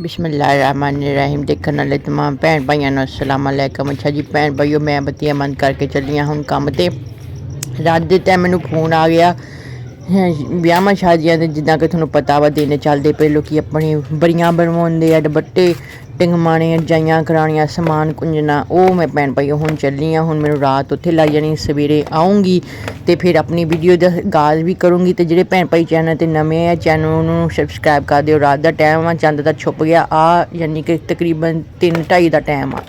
बिस्मिल्लाहिर्रहमानिर्रहीम। देखने वाले तमाम भैन भाइयों ਨੂੰ अस्सलाम वालेकुम। अच्छा जी भैन भाइयों, मैं बत्तियां बंद करके चली हाँ हूँ काम ते। रात के टाइम मैनू फोन आ गया ਵਿਆਹਾਂ ਸ਼ਾਦੀਆਂ ਦੇ, ਜਿੱਦਾਂ ਕਿ ਤੁਹਾਨੂੰ ਪਤਾ ਵਾ ਦਿਨ ਚੱਲਦੇ ਪਏ, ਲੋਕੀ ਆਪਣੀ ਬੜੀਆਂ ਬਣਵਾਉਂਦੇ ਆ, ਦੁਪੱਟੇ ਟਿੰਗਮਾਣੇ, ਜਾਈਆਂ ਕਰਾਉਣੀਆਂ, ਸਮਾਨ ਕੁੰਜਣਾ। ਉਹ ਮੈਂ ਭੈਣ ਭਾਈਓ ਹੁਣ ਚੱਲੀ ਹਾਂ। ਹੁਣ ਮੈਨੂੰ ਰਾਤ ਉੱਥੇ ਲੱਗ ਜਾਣੀ, ਸਵੇਰੇ ਆਊਂਗੀ ਤੇ ਫਿਰ ਆਪਣੀ ਵੀਡੀਓ ਦਾ ਆਗਾਜ਼ ਵੀ ਕਰੂੰਗੀ। ਤੇ ਜਿਹੜੇ ਭੈਣ ਭਾਈ ਚੈਨਲ ਤੇ ਨਵੇਂ ਆ, ਚੈਨਲ ਨੂੰ ਸਬਸਕ੍ਰਾਈਬ ਕਰ ਦਿਓ। ਰਾਤ ਦਾ ਟਾਈਮ ਆ, ਚੰਦ ਤਾਂ ਛੁਪ ਗਿਆ ਆ, ਯਾਨੀ ਕਿ ਤਕਰੀਬਨ 3-2:30 ਦਾ ਟਾਈਮ ਆ।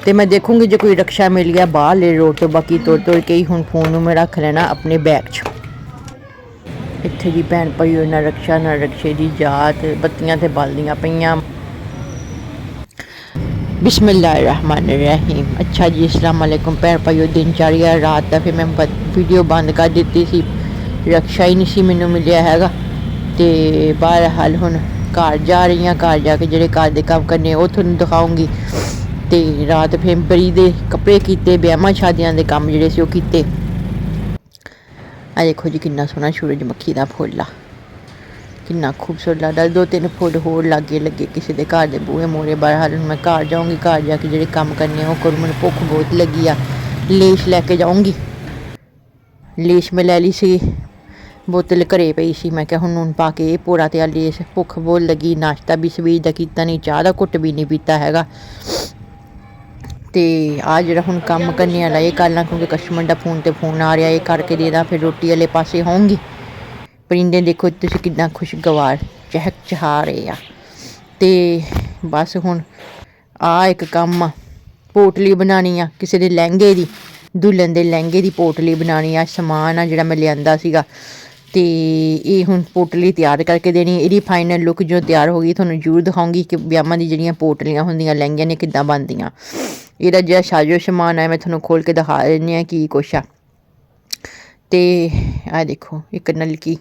ਤੇ ਮੈਂ ਦੇਖੂੰਗੀ ਜੇ ਕੋਈ ਰਕਸ਼ਾ ਮਿਲ ਗਿਆ ਬਾਹਰਲੇ ਰੋਡ ਤੋਂ, ਬਾਕੀ ਤੋੜ ਕੇ ਹੀ ਹੁਣ ਫੋਨ ਨੂੰ ਮੈਂ ਰੱਖ ਲੈਣਾ ਆਪਣੇ ਬੈਗ 'ਚ। ਇੱਥੇ ਜੀ ਭੈਣ ਭਾਈਓ ਨਾ ਰਕਸ਼ਾ ਨਾ ਰਕਸ਼ੇ ਦੀ ਜਾਤ, ਬੱਤੀਆਂ ਤੇ ਬਲਦੀਆਂ ਪਈਆਂ। ਬਿਸਮਿल्लाहिर्रहमानिर्रहीम। अच्छा जी अस्सलाम वालेकुम भैन भाईओ। दिन चढ़ गया रात का, फिर मैं वीडियो बंद कर दी सी, रक्षा ही नहीं सी मैनू मिलिया हैगा। तो बहरहाल हुण घर जा रही हाँ, घर जाके ਜਿਹੜੇ घर ਦੇ काम करने ਉਹ ਤੁਹਾਨੂੰ ਦਿਖਾਉਂਗੀ। ਤੇ ਰਾਤ ਫਿਰ ਬਰੀ ਦੇ ਕੱਪੜੇ ਕੀਤੇ, ਵਿਆਹਾਂ ਸ਼ਾਦੀਆਂ ਦੇ ਕੰਮ ਜਿਹੜੇ ਸੀ ਉਹ ਕੀਤੇ। ਆ ਦੇਖੋ ਜੀ ਕਿੰਨਾ ਸੋਹਣਾ ਸੂਰਜਮੁਖੀ ਦਾ ਫੁੱਲ ਆ, किन्ना खूबसूरत लगता। 2-3 फुल होर लागे लगे किसी के घर के बूहे मोरे। बहरहाल मैं घर जाऊँगी, घर जाके जो काम करने वो करूँ। मैंने भुख बहुत लगी आ, लेश लैके जाऊँगी। लेश मैं लै ली सी, बोतल घरे पई सी, मैं क्या हुण नून पा के पूरा तैयार लेस। भुख बहुत लगी, नाश्ता भी सवेर का कीता नहीं, चाह का घुट भी नहीं पीता हैगा। तो आ जो हुण काम करने वाला ये कर ला, क्योंकि कस्टमर का फोन तो फोन आ रहा, ये करके दे दा, फिर रोटी वाले पासे होऊंगी। परिंदे देखो तुसीं कितना खुशगवार चहक चहा रहे आ। ते बस हुण आ एक काम आ, पोटली बनानी आ किसी दे लहंगे दी, दुल्हन दे लहंगे दी पोटली बनानी आ। समान आ जिहड़ा मैं लिआंदा सीगा, ते ये हुण पोटली तैयार करके देनी। इहदी फाइनल लुक जो तैयार हो गई तुहानूं जरूर दिखाऊंगी कि ब्याहां दी जिहड़ियां पोटलियां हुंदियां लहंगियां ने किद्दां बनदियां। इहदा जिहड़ा साजो समान है मैं तुहानूं खोल के दिखा दिन्नी आं की कुछ आ। ते आ देखो एक नलकी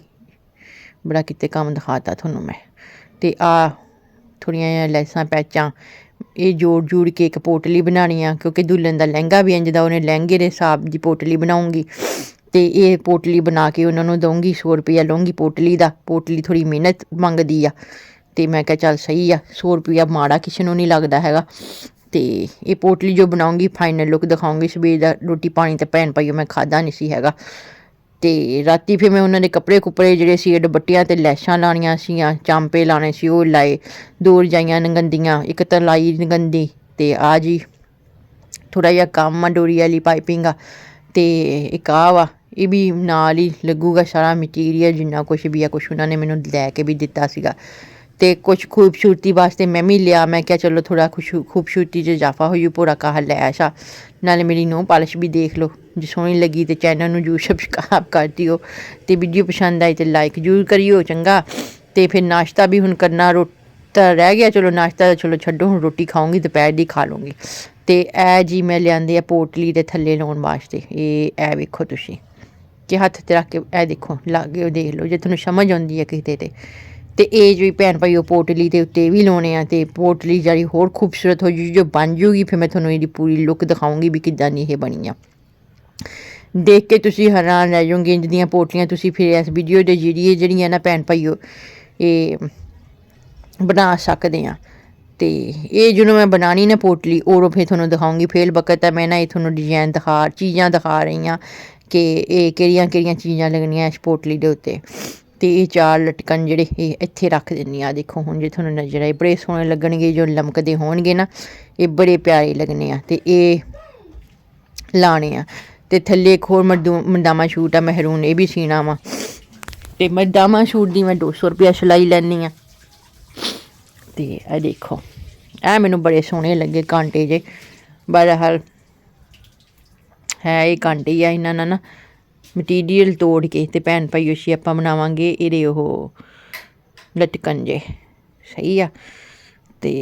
बड़ा किते काम दिखाता थोनों मैं। ते आ थोड़िया लैसां पैचां ये जोड़ जूड़ के एक पोटली बनानी आ, क्योंकि दुल्हन का लहंगा भी इंज दा, उन्हें लहंगे के हिसाब की पोटली बनाऊँगी। तो ये पोटली बना के उन्होंने दूँगी। 100 रुपया लूँगी पोटली का। पोटली थोड़ी मेहनत मंगदी आ, तो मैं क्या चल सही आ, 100 रुपया माड़ा किसी को नहीं लगता हैगा। तो ये पोटली जो बनाऊँगी फाइनल लुक दिखाऊँगी। सवेर का रोटी पानी तो भैन भाईओ मैं खादा नहीं सी हैगा। तो राती फिर मैं उन्होंने कपड़े कुपड़े जोड़े सी, दुपट्टियां ते लैशां लानियां सीआं, चांपे लाने सी, वो लाए। 2 रजाइयां नगंदियां, एक तलाई नगंदी। ते आ जी थोड़ा जिहा कम्म आ, डोरी वाली पाइपिंग आ। ते एक आ वा, ये भी नाल ही लगूगा सारा मटीरियल, जिन्ना कुछ भी है कुछ उन्होंने मैनू लैके भी दिता सीगा। ते कुछ खूबसूरती वास्ते मैं भी लिया। मैं क्या चलो थोड़ा कुछ खूबसूरती च इजाफा हो जू, पूरा कहा लैश आ, नाले मेरी नूंह पालिश भी देख लो। जो सोहनी लगी तो चैनल में जरूर सब्सक्राइब कर दिओ, तो वीडियो पसंद आई तो लाइक जरूर करियो चंगा। तो फिर नाश्ता भी हुण करना, रोटा रह गया, चलो नाश्ता चलो छड्डो, हुण रोटी खाऊंगी, दोपहर दी खा लूँगी। तो ऐ जी मैं लिआंदे आ पोटली दे थल्ले लाउण वास्ते। ये वेखो तुसीं कि हत्थ ते रख के ऐ देखो लागे देख लो जे तुहानूं समझ आउंदी है किते ते ये जी भैन भाईओ पोटली के उत्ते भी लाने आ। तो पोटली जी होर खूबसूरत हो जूगी, जो बन जूगी फिर मैं थोनों ये पूरी लुक दिखाऊंगी भी किद्दां दी ये बनी आ। देख के तुसीं हैरान रह जाओगे इंज दियां पोटलियां तुसीं फिर इस वीडियो के जरिए जिहड़ियां ना भैन भाईओ ये बना सकते हैं। तो ये जो मैं बनानी ना पोटली और फिर थोनों दिखाऊंगी। फेल बकत है मैं ना ये थोनों डिजाइन दिखा चीज़ां दिखा रही हाँ कि ये केड़ियां चीज़ां लगनियां इस पोटली के उत्ते। तो ये 4 लटकन जेह्ड़े इत्थे रख दिन्नी आ। देखो हुण जे थोनों नज़र आए बड़े सोहने लगणगे, जो लमकदे होणगे ना ये बड़े प्यारे लगने आ। ते ये लाने आ। ते थल्ले एक होर मरदामा सूट आ महरून, ये भी सीना वा। ते मरदामा सूट की मैं 200 रुपया सिलाई लैनी आ। ते ए देखो ऐ मैनू बड़े सोहने लगे कांटे जे। बहरहाल है ये कांटे ही आ, इन्हां ना मटीरियल तोड़ के ते भैन भाईओ इसी आपां बनावांगे इहदे ओह लटकन जे। सही आ। ते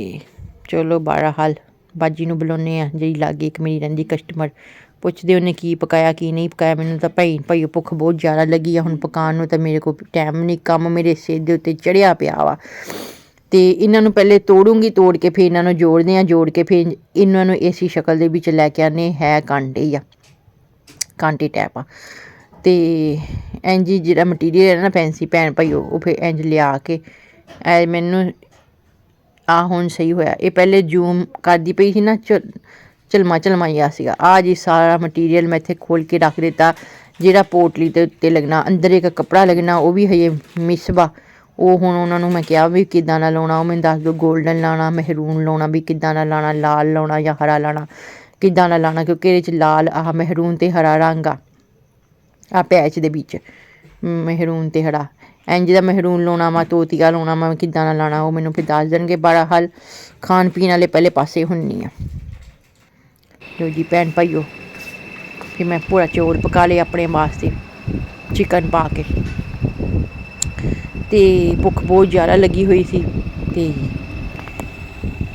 चलो बहरहाल बाजी नूं बुलाउने आ, जी लागे एक मेरी रहिंदी कस्टमर, पुछदे उन्हें की पकाया की नहीं पकाया। मैनूं तां भाईओ भुख बहुत ज़्यादा लगी आ हुण पकाउण नूं, तां मेरे कोल टाइम नहीं, कम्म मेरे सिर दे उत्ते चढ़िया पिया वा। तो इन्हां नूं पहले तोड़ूंगी, तोड़ के फिर इन्हां नूं जोड़दे आ, जोड़ के फिर इन्हां नूं इसी शक्ल दे विच लैके आने। है कांटे ही आ, कांटे टाइप आ। तो इंज जिहड़ा मटीरियल है ना फैंसी भैन भाईओ वो फिर इंज लिया के मैनू ਆ ਹੁਣ ਸਹੀ ਹੋਇਆ। ਇਹ ਪਹਿਲੇ ਜ਼ੂਮ ਕਰਦੀ ਪਈ ਸੀ ਨਾ, ਝਲਮਾ ਜਿਹਾ ਸੀਗਾ। ਆ ਜੀ ਸਾਰਾ ਮਟੀਰੀਅਲ ਮੈਂ ਇੱਥੇ ਖੋਲ੍ਹ ਕੇ ਰੱਖ ਦਿੱਤਾ। ਜਿਹੜਾ ਪੋਟਲੀ ਦੇ ਉੱਤੇ ਲੱਗਣਾ, ਅੰਦਰ ਇੱਕ ਕੱਪੜਾ ਲੱਗਣਾ, ਉਹ ਵੀ ਹਜੇ ਮਿਸ ਵਾ। ਉਹ ਹੁਣ ਉਹਨਾਂ ਨੂੰ ਮੈਂ ਕਿਹਾ ਵੀ ਕਿੱਦਾਂ ਦਾ ਲਾਉਣਾ, ਉਹ ਮੈਨੂੰ ਦੱਸ ਦਿਓ। ਗੋਲਡਨ ਲਾਉਣਾ, ਮਹਿਰੂਨ ਲਾਉਣਾ, ਵੀ ਕਿੱਦਾਂ ਦਾ ਲਾਉਣਾ, ਲਾਲ ਲਾਉਣਾ ਜਾਂ ਹਰਾ ਲਾਉਣਾ, ਕਿੱਦਾਂ ਦਾ ਲਾਉਣਾ, ਕਿਉਂਕਿ ਇਹਦੇ 'ਚ ਲਾਲ ਆਹ ਮਹਿਰੂਨ ਅਤੇ ਹਰਾ ਰੰਗ ਆ ਪੈਚ ਦੇ ਵਿੱਚ, ਮਹਿਰੂਨ ਅਤੇ ਹਰਾ। ਇੰਝ ਦਾ ਮਹਿਰੂਨ ਲਾਉਣਾ ਵਾ, ਤੋਤੀਆ ਲਾਉਣਾ ਵਾ, ਕਿੱਦਾਂ ਦਾ ਲਾਉਣਾ ਉਹ ਮੈਨੂੰ ਫਿਰ ਦੱਸ ਦੇਣਗੇ। ਬਹਰਹਾਲ ਖਾਣ ਪੀਣ ਵਾਲੇ ਪਹਿਲੇ ਪਾਸੇ ਹੁੰਨੀ ਆ। ਲਓ ਜੀ ਭੈਣ ਭਾਈਓ, ਫਿਰ ਮੈਂ ਪੂਰਾ ਚੌਲ ਪਕਾ ਲਏ ਆਪਣੇ ਵਾਸਤੇ ਚਿਕਨ ਪਾ ਕੇ, ਅਤੇ ਭੁੱਖ ਬਹੁਤ ਜ਼ਿਆਦਾ ਲੱਗੀ ਹੋਈ ਸੀ। ਅਤੇ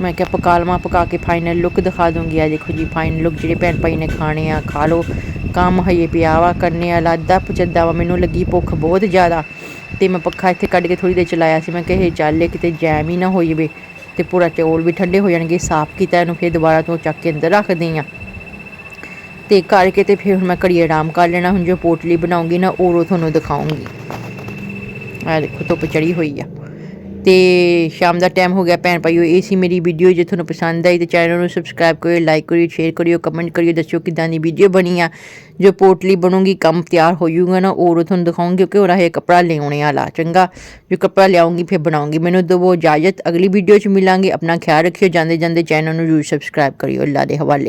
ਮੈਂ ਕਿਹਾ ਪਕਾ ਲਵਾਂ, ਪਕਾ ਕੇ ਫਾਈਨਲ ਲੁੱਕ ਦਿਖਾ ਦੂੰਗੀ। ਆ ਦੇਖੋ ਜੀ ਫਾਈਨਲ ਲੁੱਕ, ਜਿਹੜੇ ਭੈਣ ਭਾਈ ਨੇ ਖਾਣੇ ਆ ਖਾ ਲਓ। ਕੰਮ ਹਜੇ ਪਿਆ ਵਾ ਕਰਨੇ ਵਾਲਾ, ਅੱਧਾ ਪਚੱਦਾ ਵਾ। ਮੈਨੂੰ ਲੱਗੀ ਭੁੱਖ ਬਹੁਤ ਜ਼ਿਆਦਾ, ਅਤੇ ਮੈਂ ਪੱਖਾ ਇੱਥੇ ਕੱਢ ਕੇ ਥੋੜ੍ਹੀ ਦੇਰ ਚਲਾਇਆ ਸੀ। ਮੈਂ ਕਿਹਾ ਇਹ ਚੱਲ ਕਿਤੇ ਜੈਮ ਹੀ ਨਾ ਹੋ ਜਾਵੇ, ਅਤੇ ਪੂਰਾ ਚੌਲ ਵੀ ਠੰਡੇ ਹੋ ਜਾਣਗੇ। ਸਾਫ਼ ਕੀਤਾ ਇਹਨੂੰ, ਫਿਰ ਦੁਬਾਰਾ ਤੋਂ ਚੱਕ ਕੇ ਅੰਦਰ ਰੱਖਦੀ ਹਾਂ। ਅਤੇ ਕਰਕੇ ਅਤੇ ਫਿਰ ਮੈਂ ਘੜੀ ਆਰਾਮ ਕਰ ਲੈਣਾ। ਹੁਣ ਜੋ ਪੋਟਲੀ ਬਣਾਉਂਗੀ ਨਾ, ਉਹ ਤੁਹਾਨੂੰ ਦਿਖਾਊਂਗੀ। ਆਹ ਦੇਖੋ ਧੁੱਪ ਚੜ੍ਹੀ ਹੋਈ ਆ, ਅਤੇ ਸ਼ਾਮ ਦਾ ਟਾਈਮ ਹੋ ਗਿਆ ਭੈਣ ਭਾਈਓ। ਇਹ ਸੀ ਮੇਰੀ ਵੀਡੀਓ। ਜੇ ਤੁਹਾਨੂੰ ਪਸੰਦ ਆਈ ਤਾਂ ਚੈਨਲ ਨੂੰ ਸਬਸਕ੍ਰਾਈਬ ਕਰਿਓ, ਲਾਈਕ ਕਰਿਓ, ਸ਼ੇਅਰ ਕਰਿਓ, ਕਮੈਂਟ ਕਰਿਓ, ਦੱਸਿਓ ਕਿੱਦਾਂ ਦੀ ਵੀਡੀਓ ਬਣੀ ਆ। ਜੋ ਪੋਟਲੀ ਬਣੂਗੀ, ਕੰਮ ਤਿਆਰ ਹੋ ਜਾਊਗਾ ਨਾ, ਉਹ ਤੁਹਾਨੂੰ ਦਿਖਾਊਂਗੀ, ਕਿਉਂਕਿ ਉਹਦਾ ਇਹ ਕੱਪੜਾ ਲਿਆਉਣੇ ਵਾਲਾ। ਚੰਗਾ, ਜੋ ਕੱਪੜਾ ਲਿਆਉਂਗੀ ਫਿਰ ਬਣਾਉਂਗੀ। ਮੈਨੂੰ ਦਿਓ ਇਜਾਜ਼ਤ, ਅਗਲੀ ਵੀਡੀਓ 'ਚ ਮਿਲਾਂਗੇ। ਆਪਣਾ ਖਿਆਲ ਰੱਖਿਓ। ਜਾਂਦੇ ਜਾਂਦੇ ਚੈਨਲ ਨੂੰ ਜ਼ਰੂਰ ਸਬਸਕ੍ਰਾਈਬ ਕਰਿਓ। ਅੱਲਾ ਦੇ ਹਵਾਲੇ।